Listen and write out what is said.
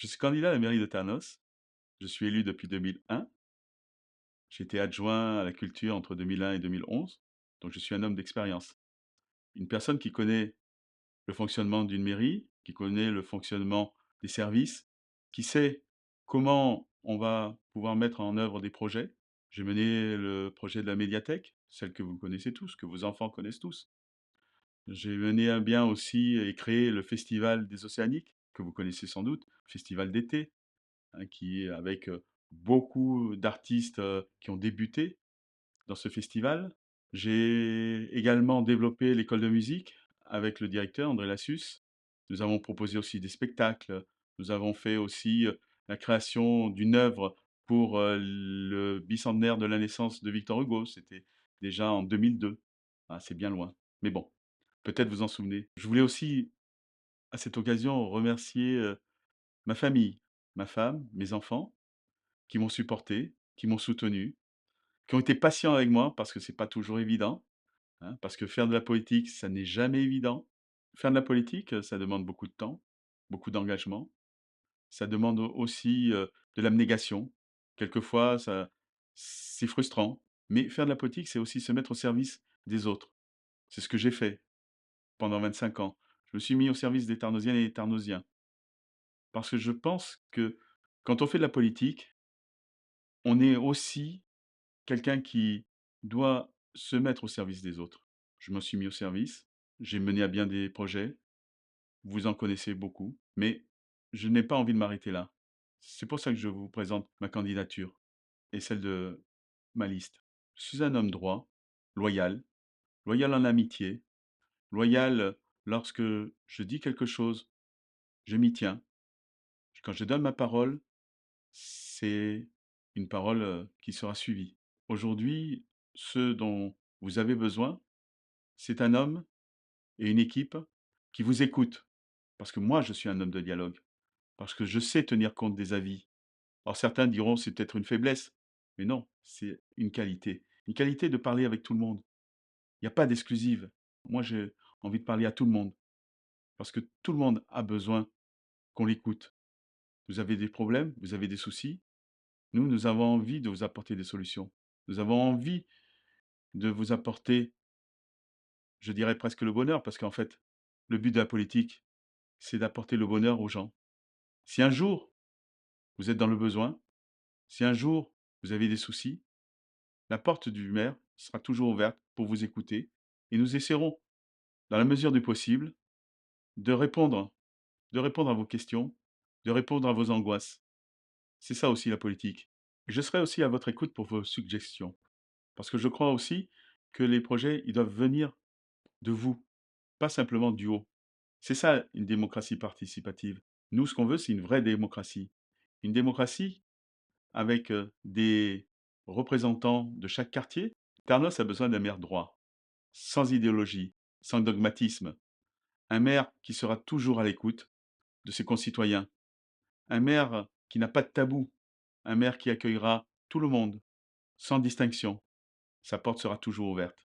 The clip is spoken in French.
Je suis candidat à la mairie de Ternos. Je suis élu depuis 2001. J'ai été adjoint à la culture entre 2001 et 2011. Donc je suis un homme d'expérience. Une personne qui connaît le fonctionnement d'une mairie, qui connaît le fonctionnement des services, qui sait comment on va pouvoir mettre en œuvre des projets. J'ai mené le projet de la médiathèque, celle que vous connaissez tous, que vos enfants connaissent tous. J'ai mené à bien aussi et créé le Festival des Océaniques, que vous connaissez sans doute, festival d'été, hein, qui est avec beaucoup d'artistes qui ont débuté dans ce festival. J'ai également développé l'école de musique avec le directeur André Lassus. Nous avons proposé aussi des spectacles. Nous avons fait aussi la création d'une œuvre pour le bicentenaire de la naissance de Victor Hugo. C'était déjà en 2002. Ah, c'est bien loin. Mais bon, peut-être vous en souvenez. Je voulais aussi, à cette occasion, remercier ma famille, ma femme, mes enfants, qui m'ont supporté, qui m'ont soutenu, qui ont été patients avec moi parce que c'est pas toujours évident, hein, parce que faire de la politique, ça n'est jamais évident. Faire de la politique, ça demande beaucoup de temps, beaucoup d'engagement. Ça demande aussi de l'abnégation. Quelquefois, c'est frustrant. Mais faire de la politique, c'est aussi se mettre au service des autres. C'est ce que j'ai fait pendant 25 ans. Je me suis mis au service des Tarnosiennes et des Tarnosiens. Parce que je pense que quand on fait de la politique, on est aussi quelqu'un qui doit se mettre au service des autres. Je me suis mis au service, j'ai mené à bien des projets, vous en connaissez beaucoup, mais je n'ai pas envie de m'arrêter là. C'est pour ça que je vous présente ma candidature et celle de ma liste. Je suis un homme droit, loyal, loyal en amitié, loyal lorsque je dis quelque chose, je m'y tiens. Quand je donne ma parole, c'est une parole qui sera suivie. Aujourd'hui, ce dont vous avez besoin, c'est un homme et une équipe qui vous écoutent. Parce que moi, je suis un homme de dialogue. Parce que je sais tenir compte des avis. Alors certains diront c'est peut-être une faiblesse, mais non, c'est une qualité. Une qualité de parler avec tout le monde. Il n'y a pas d'exclusive. Moi, j'ai envie de parler à tout le monde. Parce que tout le monde a besoin qu'on l'écoute. Vous avez des problèmes, vous avez des soucis. Nous avons envie de vous apporter des solutions. Nous avons envie de vous apporter, je dirais presque le bonheur, parce qu'en fait, le but de la politique, c'est d'apporter le bonheur aux gens. Si un jour, vous êtes dans le besoin, si un jour, vous avez des soucis, la porte du maire sera toujours ouverte pour vous écouter et nous essaierons, dans la mesure du possible, de répondre, de répondre à vos questions, de répondre à vos angoisses. C'est ça aussi la politique. Je serai aussi à votre écoute pour vos suggestions, parce que je crois aussi que les projets, ils doivent venir de vous, pas simplement du haut. C'est ça une démocratie participative. Nous, ce qu'on veut, c'est une vraie démocratie. Une démocratie avec des représentants de chaque quartier. Tarnos a besoin d'un maire droit, sans idéologie, sans dogmatisme. Un maire qui sera toujours à l'écoute de ses concitoyens. Un maire qui n'a pas de tabou. Un maire qui accueillera tout le monde, sans distinction. Sa porte sera toujours ouverte.